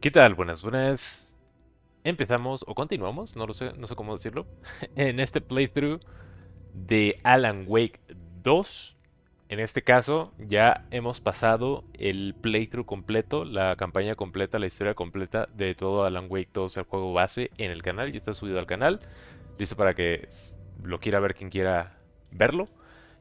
¿Qué tal? Buenas, buenas. Empezamos o continuamos, no sé cómo decirlo, en este playthrough de Alan Wake 2. En este caso ya hemos pasado el playthrough completo, la campaña completa, la historia completa de todo Alan Wake 2, el juego base en el canal. Ya está subido al canal, listo para que lo quiera ver quien quiera verlo.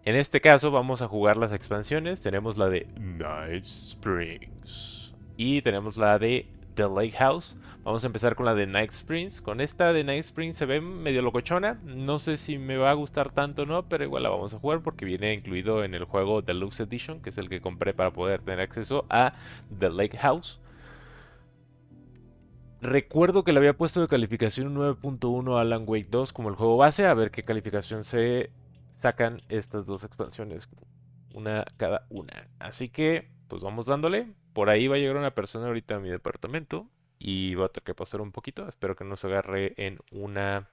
En este caso vamos a jugar las expansiones. Tenemos la de Night Springs y tenemos la de The Lake House. Vamos a empezar con la de Night Springs. Con esta de Night Springs se ve medio locochona. No sé si me va a gustar tanto o no, pero igual la vamos a jugar porque viene incluido en el juego Deluxe Edition, que es el que compré para poder tener acceso a The Lake House. Recuerdo que le había puesto de calificación 9.1 a Alan Wake 2 como el juego base. A ver qué calificación se sacan estas dos expansiones. Una cada una. Así que, pues vamos dándole. Por ahí va a llegar una persona ahorita a mi departamento. Y va a tener que pasar un poquito. Espero que no se agarre en una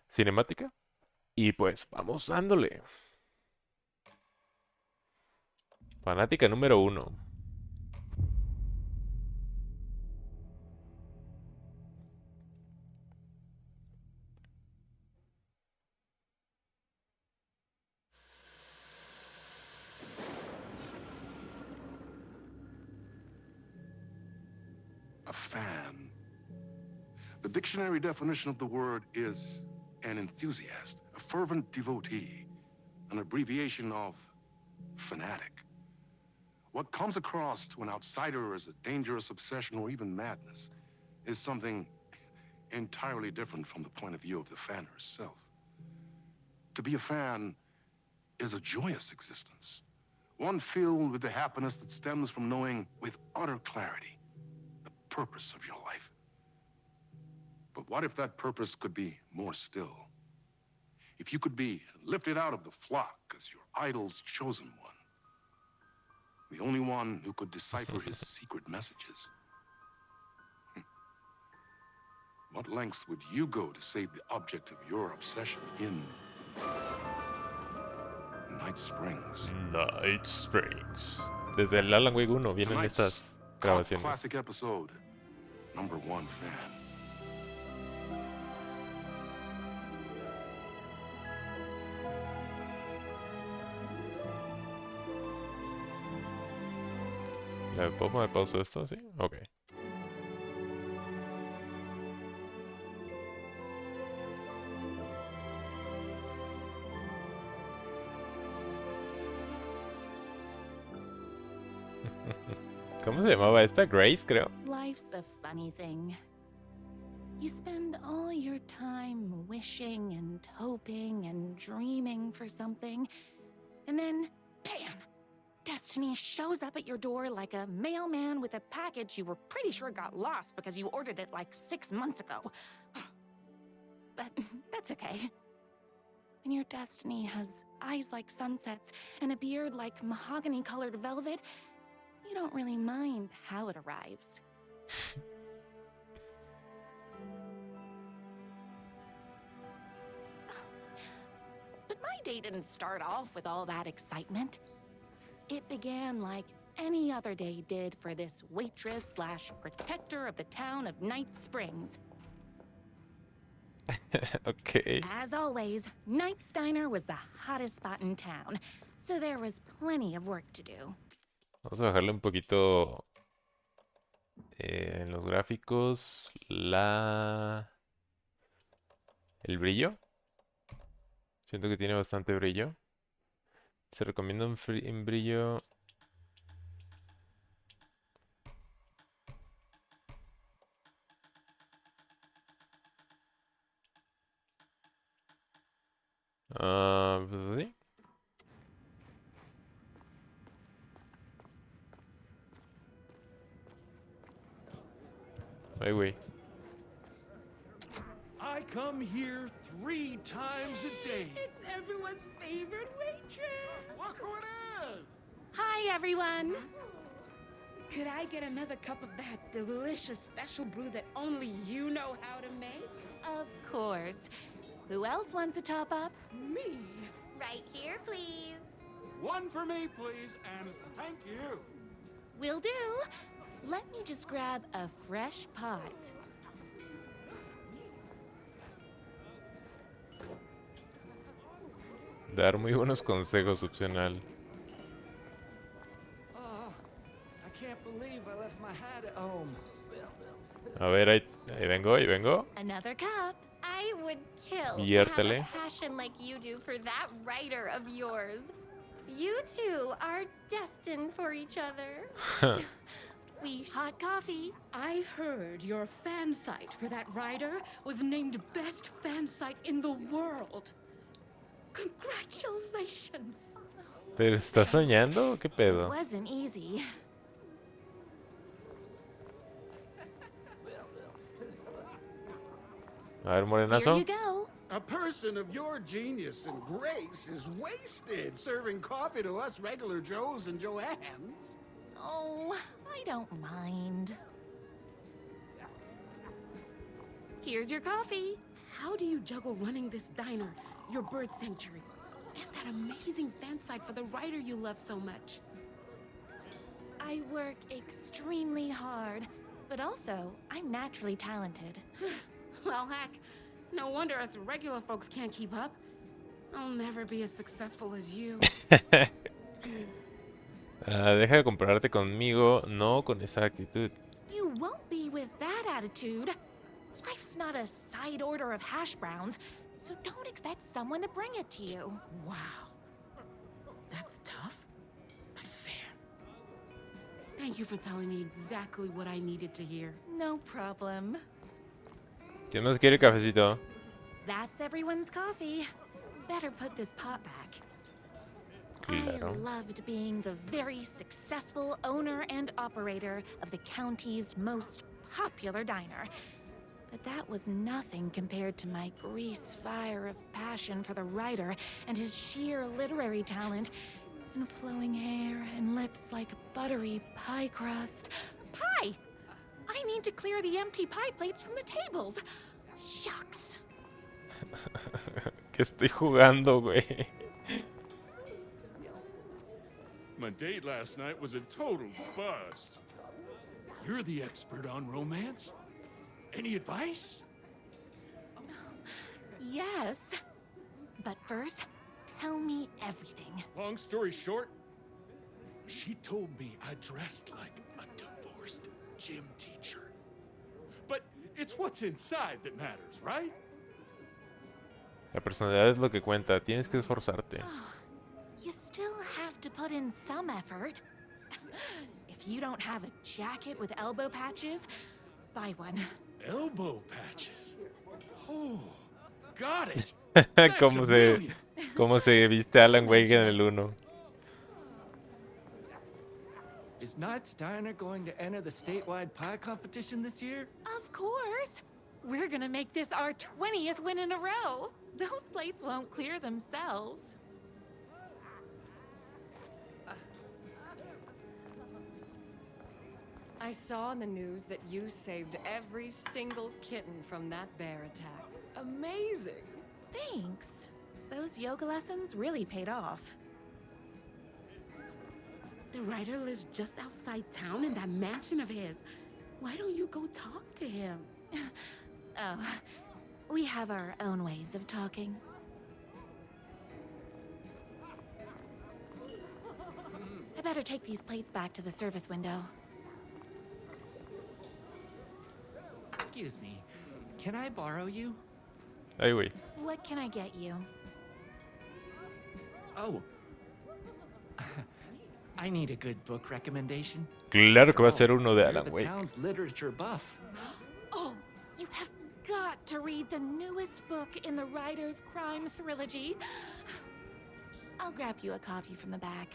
cinemática. Y pues vamos dándole. Fanática número uno. A fan. The dictionary definition of the word is an enthusiast, a fervent devotee, an abbreviation of fanatic. What comes across to an outsider as a dangerous obsession or even madness is something entirely different from the point of view of the fan herself. To be a fan is a joyous existence, one filled with the happiness that stems from knowing with utter clarity the purpose of your life. But what if that purpose could be more still? If you could be lifted out of the flock as your idol's chosen one, the only one who could decipher his secret messages. What lengths would you go to save the object of your obsession in Night Springs? Night Springs. Desde el Alan Wake 1 vienen Tonight's estas cult grabaciones. classic episode, number one fan. ¿Le puedo poner pausa a esto? ¿Sí? Ok. ¿Cómo se llamaba esta? Grace, creo. Life's a funny thing. You spend all your time wishing and hoping and dreaming for something, and then, bam! Destiny shows up at your door like a mailman with a package you were pretty sure got lost because you ordered it like 6 months ago. But that's okay. When your destiny has eyes like sunsets and a beard like mahogany-colored velvet, you don't really mind how it arrives. But my day didn't start off with all that excitement. It began like any other day did for this waitress / protector of the town of Night Springs. Ok. As always, Knight's Diner was the hottest spot in town, so there was plenty of work to do. Vamos a bajarle un poquito en los gráficos el brillo. Siento que tiene bastante brillo. Se recomienda en brillo. Pues así. Ay, güey. I come here 3 times a day. It's everyone's favorite waitress. Look who it is! Hi, everyone! Could I get another cup of that delicious special brew that only you know how to make? Of course. Who else wants a top up? Me. Right here, please. One for me, please, and thank you. Will do. Let me just grab a fresh pot. Dar muy buenos consejos, opcional. Oh, I can't believe I left my hat at home. A ver, ahí vengo, ahí vengo. Another cup. I would kill to have Viértele. a passion like you do for that writer of yours. You two are destined for each other. Hot coffee. I heard your fan site for that writer was named best fan site in the world. Congratulations. ¿Pero estás soñando? ¿Qué It pedo? wasn't easy. A ver, Here morenazo. you go. A person of your genius and grace is wasted serving coffee to us regular Joes and Joannes. Oh, I don't mind. Here's your coffee. How do you juggle running this diner, your bird sanctuary, and that amazing fan site for the writer you love so much? I work extremely hard, but also I'm naturally talented. Well, heck, no wonder us regular folks can't keep up. I'll never be as successful as you. Deja de compararte conmigo, no con esa actitud. You won't be with that attitude. Life's not a side order of hash browns, so don't expect someone to bring it to you. Wow. That's tough, but fair. Thank you for telling me exactly what I needed to hear. No problem. ¿Quién más quiere cafecito? That's everyone's coffee. Better put this pot back. Claro. I loved being the very successful owner and operator of the county's most popular diner. But that was nothing compared to my grease fire of passion for the writer and his sheer literary talent, and flowing hair and lips like buttery pie crust. Pie! I need to clear the empty pie plates from the tables. Shucks. ¿Qué estoy jugando, güey? My date last night was a total bust. You're the expert on romance. Any advice? Yes. But first, tell me everything. Long story short, she told me I dressed like a divorced gym teacher. But it's what's inside that matters, right? La personalidad es lo que cuenta. Tienes que esforzarte. You still have to put in some effort. If you don't have a jacket with elbow patches, buy one. Elbow patches. Oh, got it. That's a million. ¿Cómo se viste Alan Wake en el 1? Is Knight's Diner going to enter the statewide pie competition this year? Of course. We're gonna make this our 20th win in a row. Those plates won't clear themselves. I saw in the news that you saved every single kitten from that bear attack. Amazing! Thanks. Those yoga lessons really paid off. The writer lives just outside town in that mansion of his. Why don't you go talk to him? Oh, we have our own ways of talking. I better take these plates back to the service window. Excuse me, can I borrow you? Ay, güey. What can I get you? Oh. I need a good book recommendation. Claro que va a After ser all, uno de you're Alan the Wake. town's literature buff. Oh, you have got to read the newest book in the writer's crime trilogy. I'll grab you a copy from the back.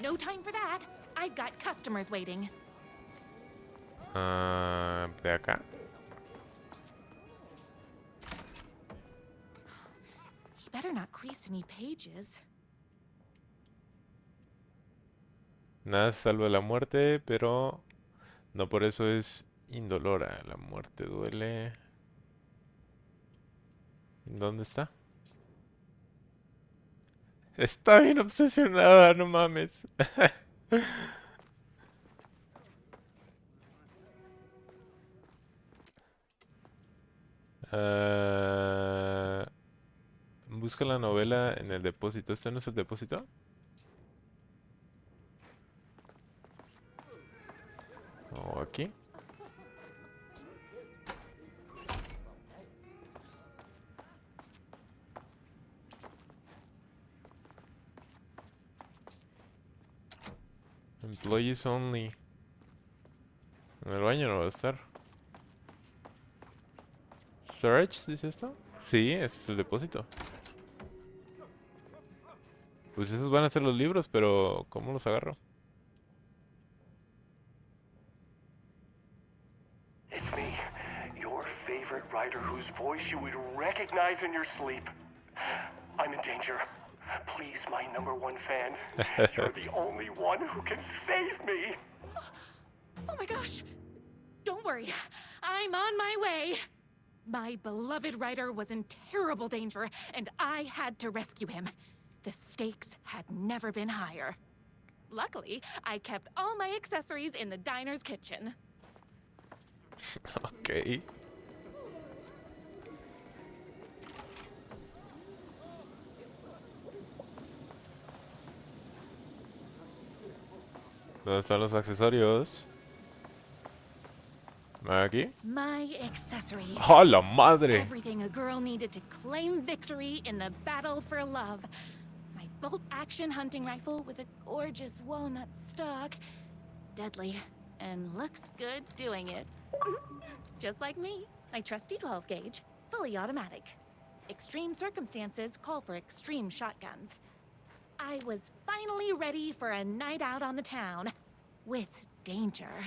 No time for that. I've got customers waiting. De acá. You better not crease any pages. Nada se salva de la muerte, pero no por eso es indolora. La muerte duele. ¿Dónde está? Está bien obsesionada, no mames. Ah, busca la novela en el depósito. ¿Este no es el depósito? ¿O aquí? Employees only. En el baño no va a estar. ¿Storage dice esto? Sí, ese es el depósito. Pues esos van a ser los libros, pero ¿cómo los agarro? It's me, your favorite writer whose voice you would recognize in your sleep. I'm in danger. Please, my #1 fan. You're the only one who can save me. Oh my gosh! Don't worry, I'm on my way. My beloved writer was in terrible danger, and I had to rescue him. The stakes had never been higher. Luckily, I kept all my accessories in the diner's kitchen. Ok. ¿Dónde están los accesorios? ¿Aquí? My accessories. ¡Oh, la madre! Everything a girl needed to claim victory in the battle for love. My bolt-action hunting rifle with a gorgeous walnut stock. Deadly, and looks good doing it. Just like me, my trusty 12-gauge, fully automatic. Extreme circumstances call for extreme shotguns. I was finally ready for a night out on the town. With danger.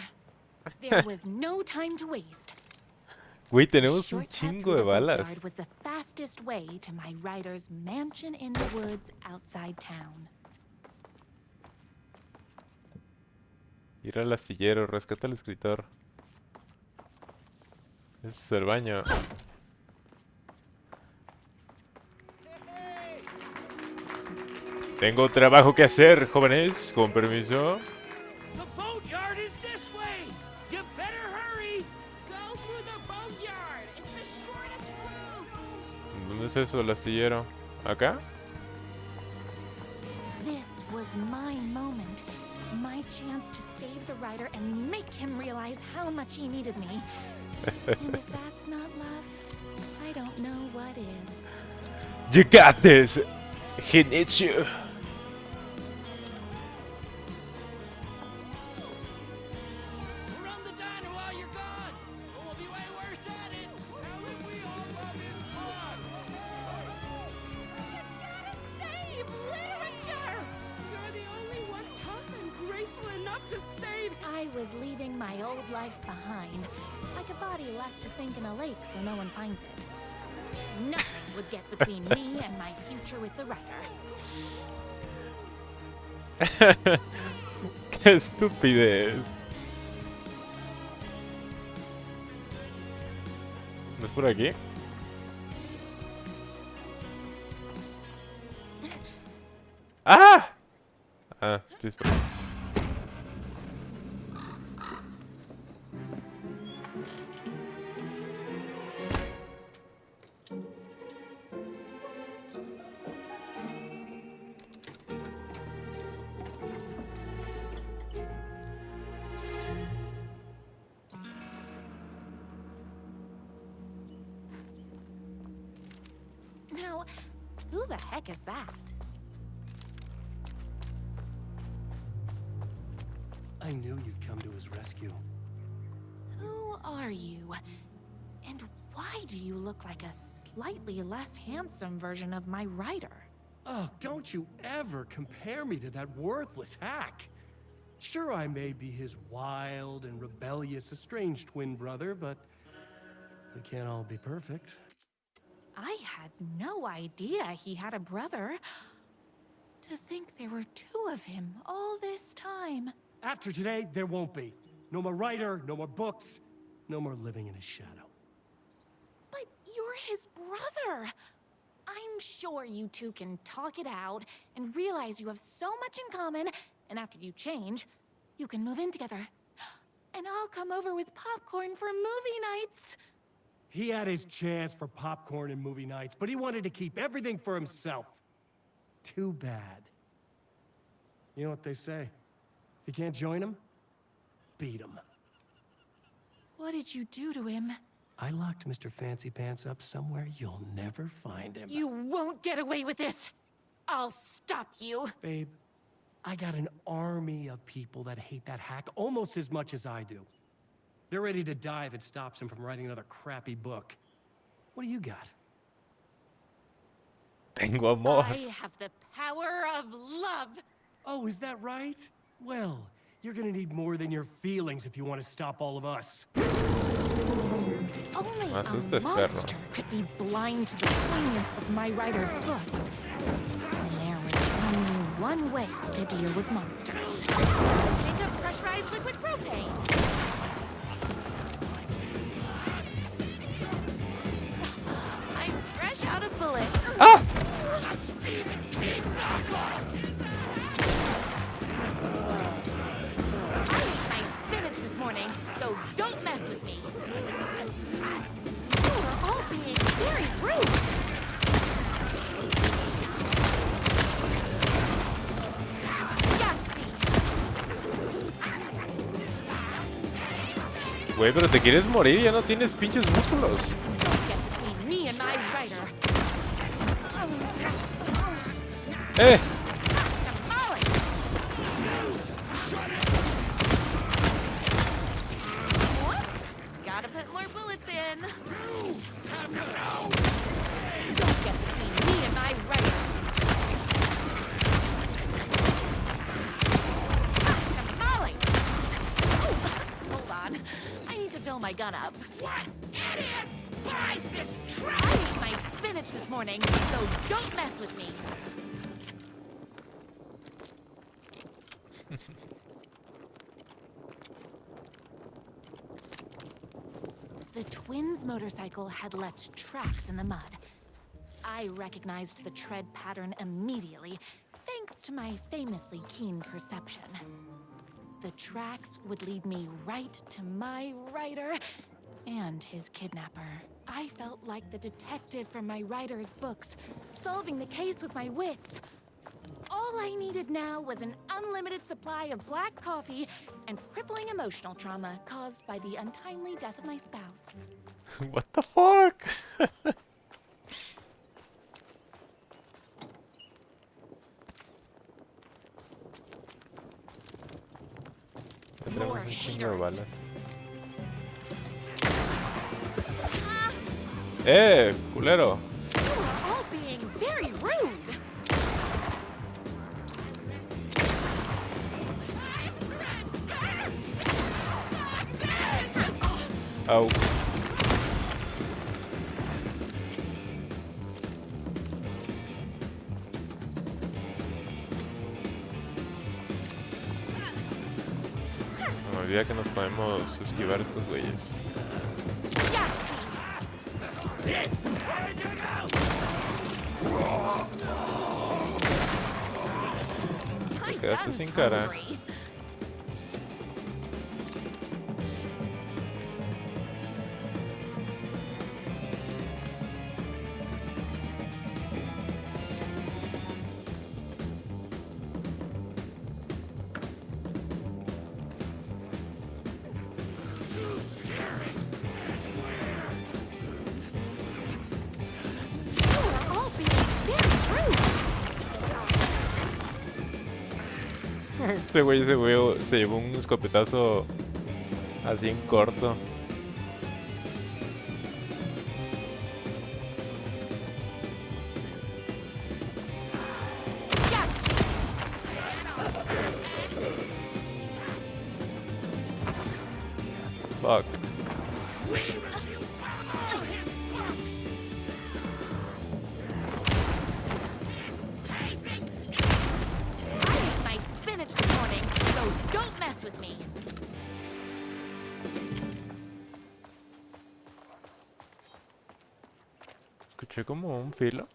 There was no time to waste. Güey, tenemos un Shortcut chingo through de the balas. boatyard was the fastest way to my writer's mansion in the woods outside town. Ir al astillero, rescata al escritor. Ese es el baño. Tengo trabajo que hacer, jóvenes. Con permiso. The boatyard is this way! You better hurry! Go through the boatyard. It's the shortest route. ¿Dónde es eso, el astillero? ¿Acá? This was my moment. My chance to save the writer and make him realize how much he needed me. And if that's not love, I don't know what is. You got this! He needs you. Run the diner while you're gone! Or we'll be way worse at it! Haven't we all love his blood? Save literature! You're the only one tough and graceful enough to save. I was leaving my old life behind, like a body left to sink in a lake so no one finds it. Nothing would get between me and my future with the writer. ¡Qué estupidez! ¿No es por aquí? ¡Ah! Ah, sí es por aquí. Now, who the heck is that? I knew you'd come to his rescue. Who are you? And why do you look like a slightly less handsome version of my writer? Oh, don't you ever compare me to that worthless hack. Sure, I may be his wild and rebellious estranged twin brother, but we can't all be perfect. I had no idea he had a brother. To think there were two of him all this time. After today, there won't be. No more writer, no more books, no more living in his shadow. But you're his brother. I'm sure you two can talk it out and realize you have so much in common, and after you change, you can move in together. And I'll come over with popcorn for movie nights. He had his chance for popcorn and movie nights, but he wanted to keep everything for himself. Too bad. You know what they say? If you can't join him, beat him. What did you do to him? I locked Mr. Fancy Pants up somewhere you'll never find him. You won't get away with this. I'll stop you. Babe, I got an army of people that hate that hack almost as much as I do. They're ready to die if it stops him from writing another crappy book. What do you got? Tengo amor. I have the power of love. Oh, is that right? Well, you're gonna need more than your feelings if you want to stop all of us. Only Me a asustas, monster could be blind to the poignance of my writer's books. And there was only one way to deal with monsters. Take a pressurized liquid propane. I'm fresh out of bullets. Ah! A Stephen King knockoff! I ate my spinach this morning, so don't mess with me. You are all being very rude. Güey, pero te quieres morir, ya no tienes pinches músculos. Don't get between me and my writer. ¡Eh! Tamale. Whoops! Gotta put more bullets in. Don't get between me and my writer. Tamale. Hold on. I need to fill my gun up. What idiot buys this trash? I ate my spinach this morning, so don't mess with me. The twins' motorcycle had left tracks in the mud. I recognized the tread pattern immediately, thanks to my famously keen perception. The tracks would lead me right to my writer and his kidnapper. I felt like the detective from my writer's books, solving the case with my wits. All I needed now was an unlimited supply of black coffee and crippling emotional trauma caused by the untimely death of my spouse. What the fuck? Ya tenemos un chingo de balas. Culero. You are all being very rude. Au. Me olvida que nos podemos esquivar estos güeyes. Te quedaste sin cara. Este güey se llevó un escopetazo así en corto. Fuck. Escuché como un filo.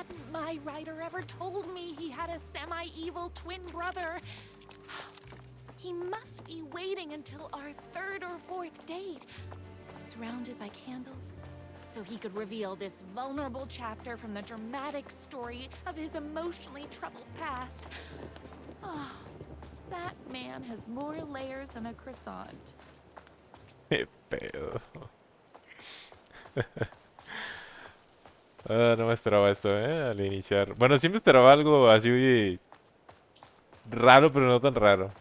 hadn't my writer ever told me he had a semi-evil twin brother? He must be waiting until our third or fourth date, surrounded by candles, so he could reveal this vulnerable chapter from the dramatic story of his emotionally troubled past. Oh, that man has more layers than a croissant. Qué pedo. No me esperaba esto, al iniciar. Bueno, sí me esperaba algo así raro, pero no tan raro.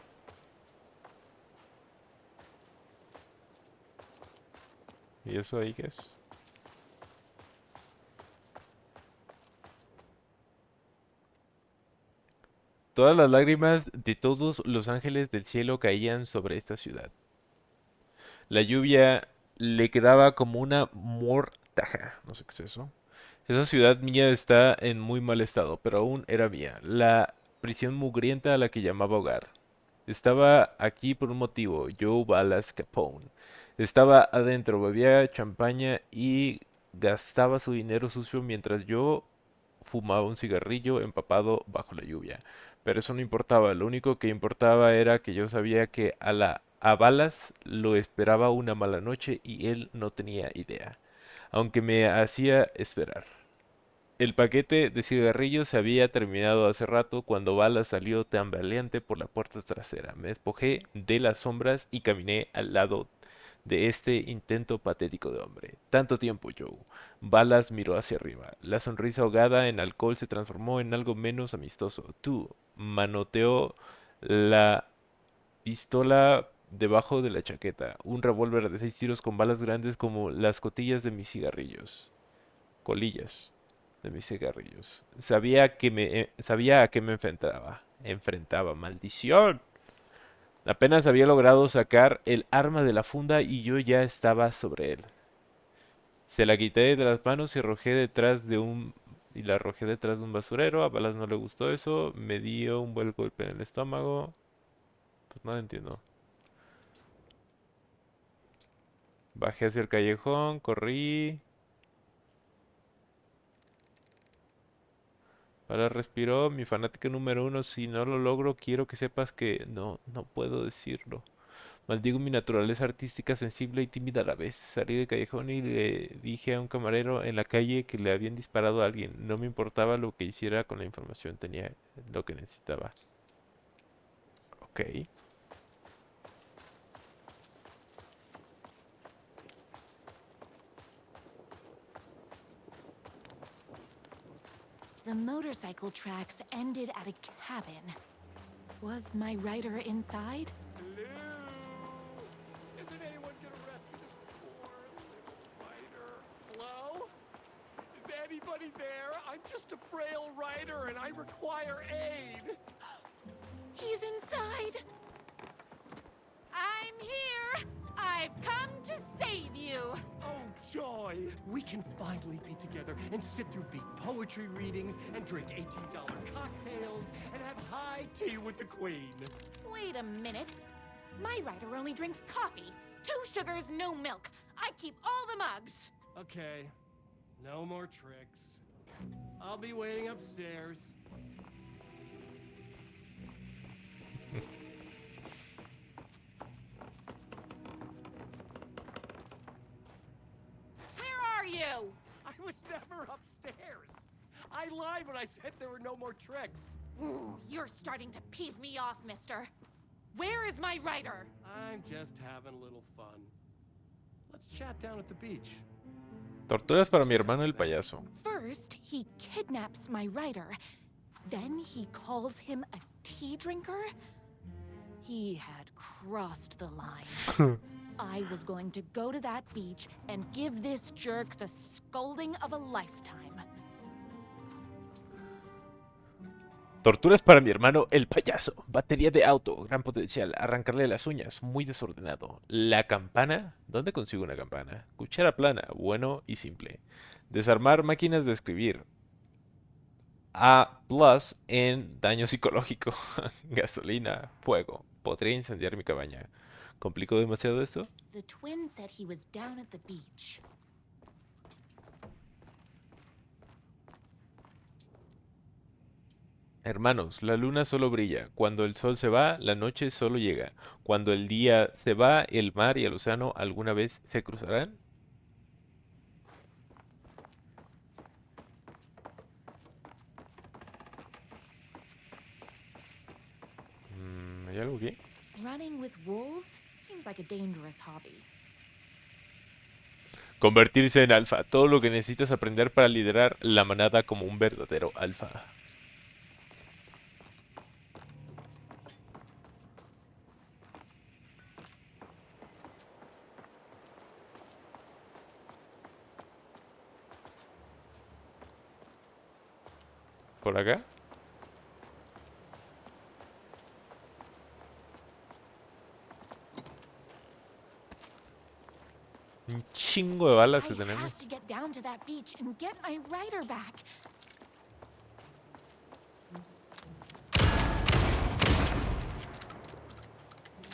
¿Y eso ahí qué es? Todas las lágrimas de todos los ángeles del cielo caían sobre esta ciudad. La lluvia le quedaba como una mortaja. No sé qué es eso. Esa ciudad mía está en muy mal estado, pero aún era mía. La prisión mugrienta a la que llamaba hogar. Estaba aquí por un motivo. Joe Ballas Capone. Estaba adentro, bebía champaña y gastaba su dinero sucio mientras yo fumaba un cigarrillo empapado bajo la lluvia. Pero eso no importaba, lo único que importaba era que yo sabía que a Balas lo esperaba una mala noche y él no tenía idea, aunque me hacía esperar. El paquete de cigarrillos se había terminado hace rato cuando Balas salió tambaleante por la puerta trasera. Me despojé de las sombras y caminé al lado de este intento patético de hombre. Tanto tiempo, Joe. Balas miró hacia arriba. La sonrisa ahogada en alcohol se transformó en algo menos amistoso. Tú, manoteó la pistola debajo de la chaqueta. Un revólver de 6 tiros con balas grandes como las cotillas de mis cigarrillos. Colillas de mis cigarrillos. Sabía a qué me enfrentaba. Enfrentaba, maldición. Apenas había logrado sacar el arma de la funda y yo ya estaba sobre él. Se la quité de las manos y la arrojé detrás de un basurero. A Balas no le gustó eso. Me dio un buen golpe en el estómago. Pues no entiendo. Bajé hacia el callejón, corrí. Balas respiró. Mi fanática número 1. Si no lo logro, quiero que sepas que no puedo decirlo. Maldigo mi naturaleza artística, sensible y tímida a la vez. Salí del callejón y le dije a un camarero en la calle que le habían disparado a alguien. No me importaba lo que hiciera con la información, tenía lo que necesitaba. Ok. The motorcycle tracks ended at a cabin. Was my writer inside? Isn't anyone gonna rescue this poor little writer? Hello? Is anybody there? I'm just a frail writer and I require aid. He's inside! I'm here! I've come to save you! Oh, joy! We can finally be together and sit through beat poetry readings and drink $18 cocktails and have high tea with the queen. Wait a minute. My writer only drinks coffee. 2 sugars, no milk. I keep all the mugs. Okay, no more tricks. I'll be waiting upstairs. Where are you? I was never upstairs. I lied when I said there were no more tricks. Ooh, you're starting to peeve me off, mister. Where is my writer? I'm just having a little fun. Let's chat down at the beach. Torturas para mi hermano el payaso. First, he kidnaps my writer. Then he calls him a tea drinker. He had crossed the line. I was going to go to that beach and give this jerk the scolding of a lifetime. Torturas para mi hermano el payaso. Batería de auto, gran potencial. Arrancarle las uñas, muy desordenado. La campana, ¿dónde consigo una campana? Cuchara plana, bueno y simple. Desarmar máquinas de escribir. A plus en daño psicológico. Gasolina, fuego. Podría incendiar mi cabaña. ¿Complicó demasiado esto? The twin said he was down at the beach. Hermanos, la luna solo brilla. Cuando el sol se va, la noche solo llega. Cuando el día se va, el mar y el océano alguna vez se cruzarán. ¿Hay algo aquí? Running with wolves seems like a dangerous hobby. Convertirse en alfa. Todo lo que necesitas aprender para liderar la manada como un verdadero alfa. ¿Por acá? Un chingo de balas que I tenemos. have to get down to that beach and get my rider back.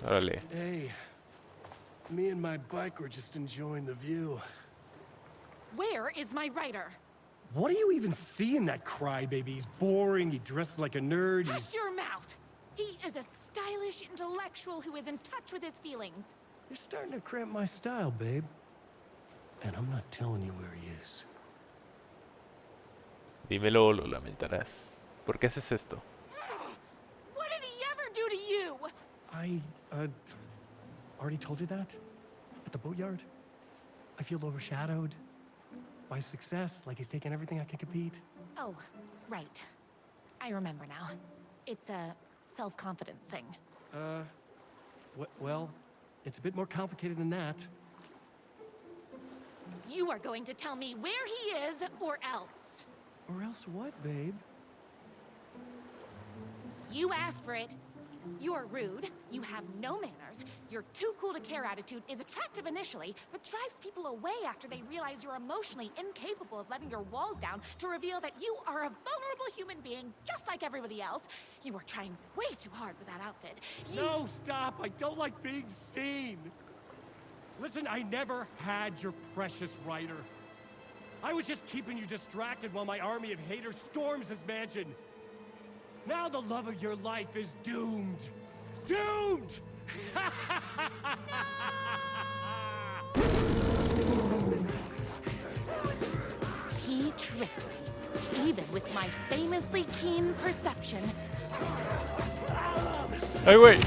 Órale. Hey, me and my bike were just enjoying the view. Where is my rider? What do you even see in that crybaby? He's boring, he dresses like a nerd, Hush he's... your mouth! He is a stylish intellectual who is in touch with his feelings. You're starting to cramp my style, babe. And I'm not telling you where he is. Dímelo o lo lamentarás. ¿Por qué haces esto? What did he ever do to you? I, already told you that? At the boatyard? I feel overshadowed by success, like he's taking everything I can compete. Oh, right. I remember now. It's a self-confidence thing. Well, it's a bit more complicated than that. You are going to tell me where he is, or else. Or else what, babe? You asked for it. You're rude, you have no manners, your too cool to care attitude is attractive initially, but drives people away after they realize you're emotionally incapable of letting your walls down to reveal that you are a vulnerable human being just like everybody else. You are trying way too hard with that outfit. No, stop! I don't like being seen! Listen, I never had your precious writer. I was just keeping you distracted while my army of haters storms his mansion. Now the love of your life is doomed. Doomed! He tricked me, even with my famously keen perception. ¡Ay, güey!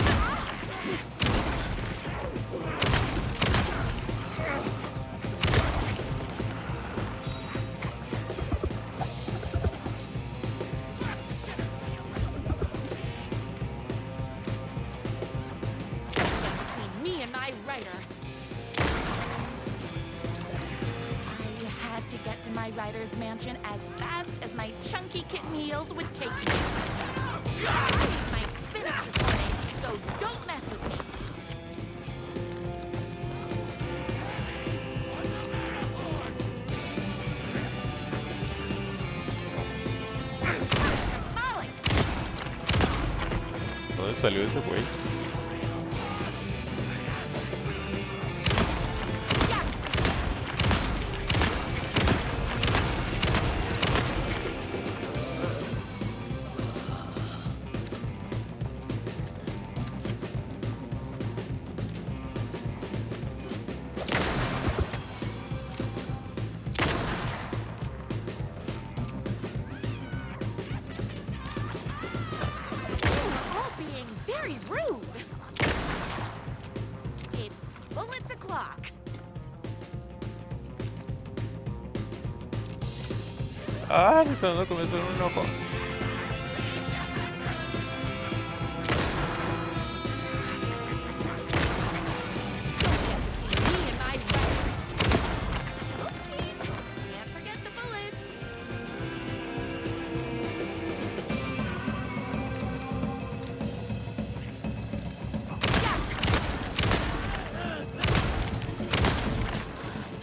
Between me and my writer. I had to get to my writer's mansion as fast as my chunky kitten heels would take me. I ate my spinach this morning, so don't mess with me. Molly! ¿Dónde salió ese güey? All being very rude. It's bullets o'clock. ¡Ah! Me está dando comenzó en un ojo. Between me and my writer. Oopsies! Can't forget the bullets.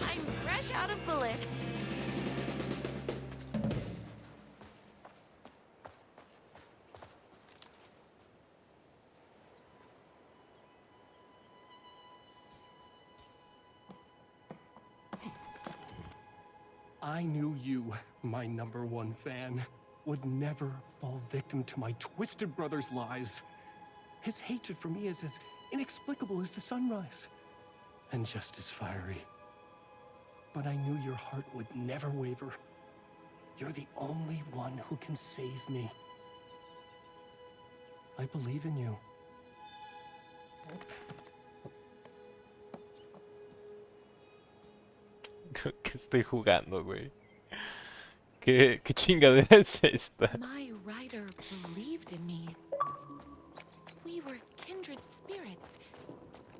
I'm fresh out of bullets. I knew you, my #1 fan. would never fall victim to my twisted brother's lies. His hatred for me is as inexplicable as the sunrise, and just as fiery. But I knew your heart would never waver. You're the only one who can save me. I believe in you. ¿Qué estoy jugando, güey? ¿Qué chingadera es esta? My writer believed in me. We were kindred spirits.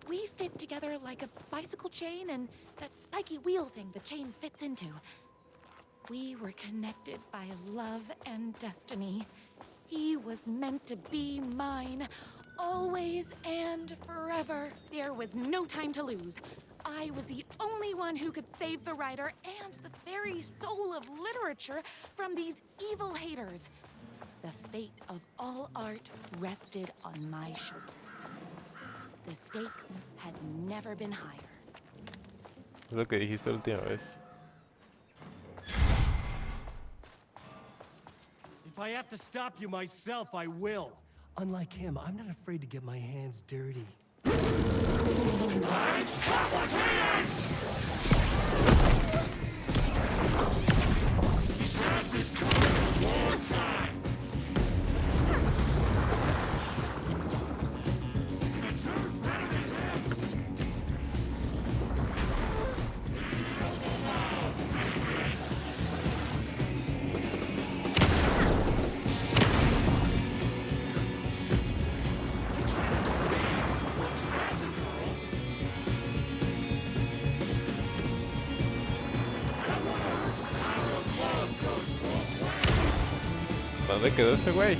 We fit together like a bicycle chain and that spiky wheel thing the chain fits into. We were connected by love and destiny. He was meant to be mine, always and forever. There was no time to lose. I was the only one who could save the writer and the very soul of literature from these evil haters. The fate of all art rested on my shoulders. The stakes had never been higher. Es lo que dijiste la última vez. If I have to stop you myself, I will. Unlike him, I'm not afraid to get my hands dirty. ¿Dónde quedó este güey?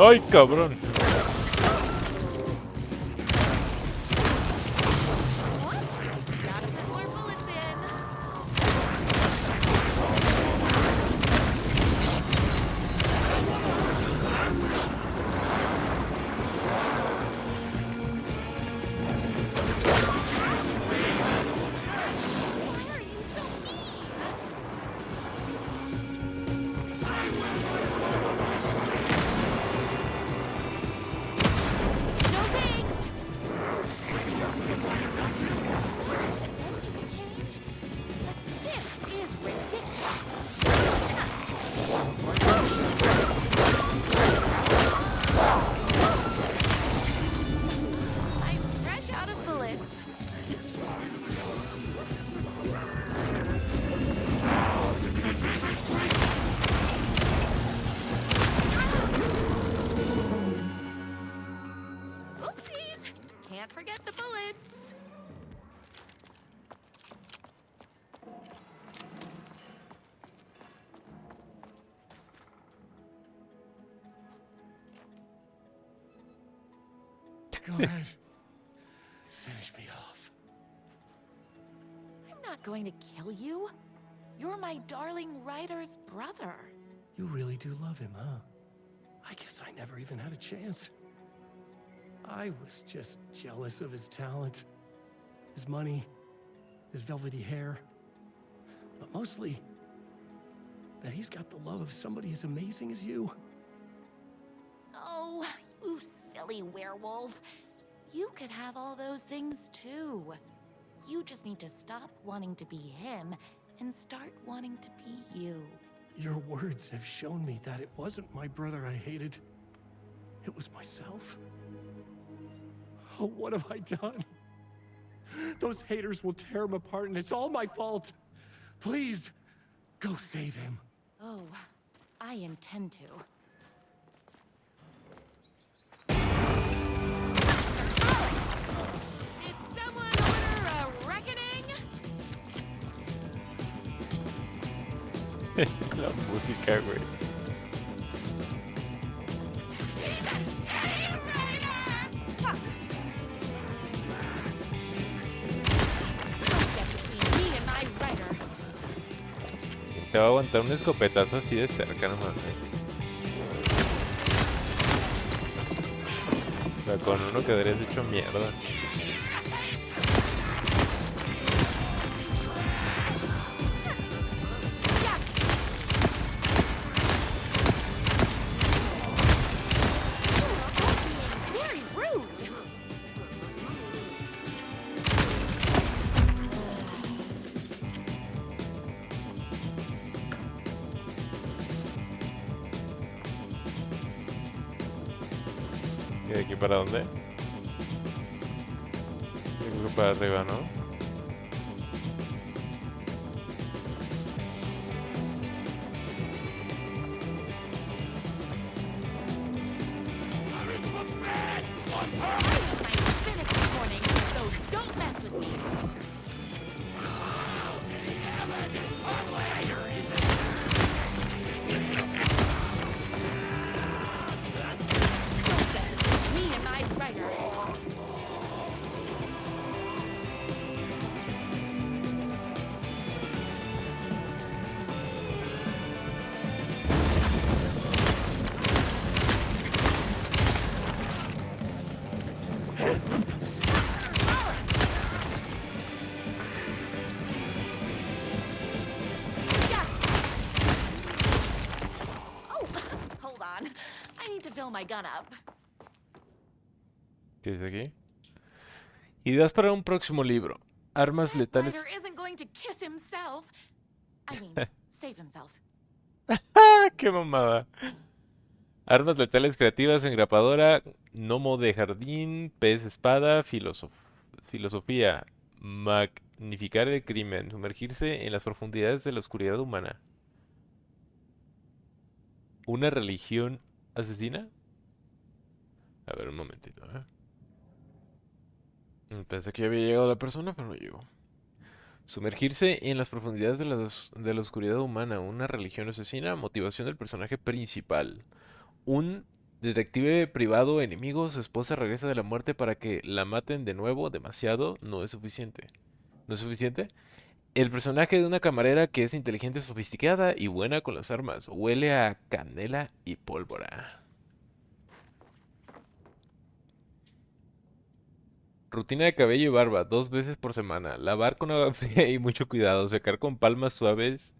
¡Ay, cabrón! Go ahead. Finish me off. I'm not going to kill you. You're my darling writer's brother. You really do love him, huh? I guess I never even had a chance. I was just jealous of his talent, his money, his velvety hair. But mostly, that he's got the love of somebody as amazing as you. Oh, You silly werewolf. You could have all those things too. You just need to stop wanting to be him and start wanting to be you. Your words have shown me that it wasn't my brother I hated. It was myself. Oh, what have I done? Those haters will tear him apart, and it's all my fault. Please, go save him. Oh, I intend to. Did someone order a reckoning? La música, güey. Te va a aguantar un escopetazo así de cerca, no mames. O sea, con uno quedarías hecho mierda. ¿Y de aquí para dónde? Yo creo que para arriba, ¿no? My gun up. ¿Qué dice aquí? Ideas para un próximo libro. Armas letales. Ryder isn't going to kiss himself. I mean, save himself. ¡Qué mamada! Armas letales creativas, engrapadora, gnomo de jardín, pez espada, filosofía, magnificar el crimen, sumergirse en las profundidades de la oscuridad humana. ¿Una religión asesina? A ver, un momentito, Pensé que ya había llegado la persona, pero no llegó. Sumergirse en las profundidades de la oscuridad humana, una religión asesina, motivación del personaje principal. Un detective privado, enemigo, su esposa regresa de la muerte para que la maten de nuevo, demasiado, no es suficiente. ¿No es suficiente? El personaje de una camarera que es inteligente, sofisticada y buena con las armas. Huele a canela y pólvora. Rutina de cabello y barba, 2 veces por semana. Lavar con agua fría y mucho cuidado. Secar con palmadas suaves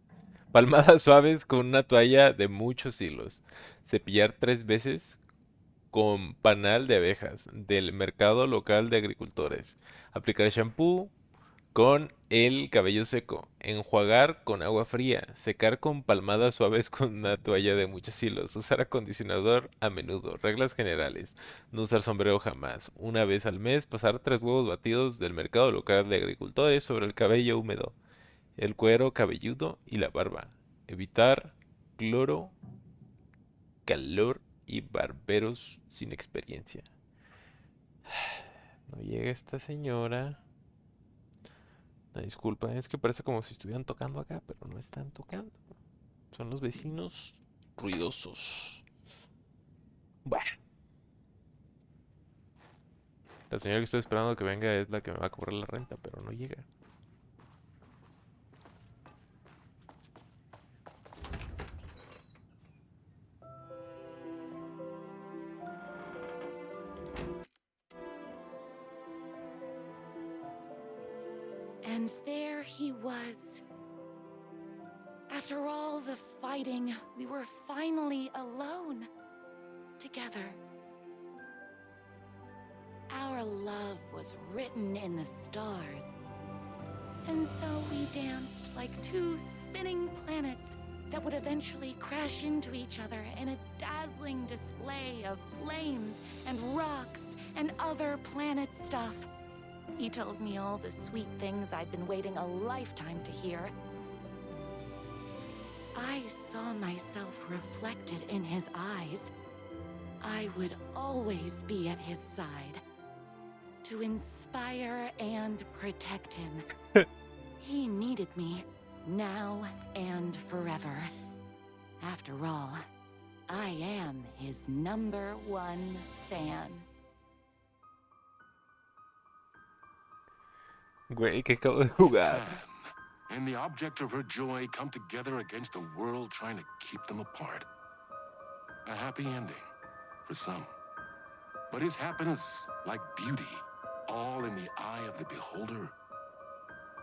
con una toalla de muchos hilos. Cepillar 3 veces con panal de abejas del mercado local de agricultores. Aplicar shampoo con el cabello seco. Enjuagar con agua fría. Secar con palmadas suaves con una toalla de muchos hilos. Usar acondicionador a menudo. Reglas generales. No usar sombrero jamás. Una vez al mes pasar 3 huevos batidos del mercado local de agricultores sobre el cabello húmedo, el cuero cabelludo y la barba. Evitar cloro, calor y barberos sin experiencia. No llega esta señora. Una disculpa, es que parece como si estuvieran tocando acá, pero no están tocando. Son los vecinos ruidosos. Bueno. La señora que estoy esperando que venga es la que me va a cobrar la renta, pero no llega. And there he was. After all the fighting, we were finally alone. Together. our love was written in the stars. And so we danced like two spinning planets that would eventually crash into each other in a dazzling display of flames and rocks and other planet stuff. He told me all the sweet things I'd been waiting a lifetime to hear. I saw myself reflected in his eyes. I would always be at his side, to inspire and protect him. He needed me, now and forever. After all, I am his #1 fan. Güey, que acabo de jugar. And the object of her joy come together against a world trying to keep them apart. A happy ending for some. But is happiness, like beauty, all in the eye of the beholder?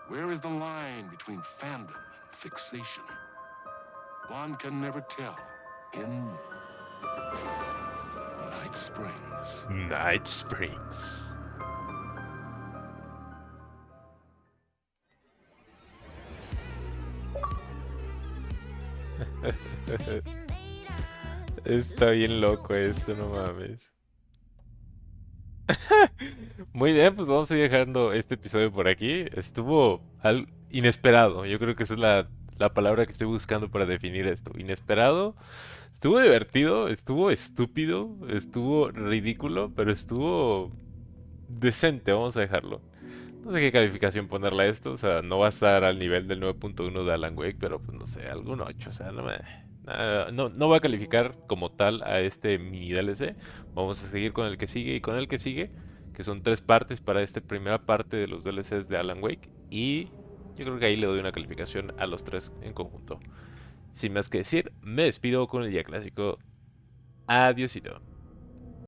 Where is the line between fandom and fixation? One can never tell in Night Springs. Night Springs. Está bien loco esto, no mames. Muy bien, pues vamos a ir dejando este episodio por aquí. Estuvo inesperado. Yo creo que esa es la palabra que estoy buscando para definir esto. Inesperado. Estuvo divertido, estuvo estúpido, estuvo ridículo, pero estuvo decente, vamos a dejarlo. No sé qué calificación ponerle a esto, o sea, no va a estar al nivel del 9.1 de Alan Wake, pero pues no sé, algún 8, o sea, no va a calificar como tal a este mini DLC. Vamos a seguir con el que sigue y con el que sigue, que son 3 partes para esta primera parte de los DLCs de Alan Wake, y yo creo que ahí le doy una calificación a los 3 en conjunto. Sin más que decir, me despido con el día clásico. Adiósito.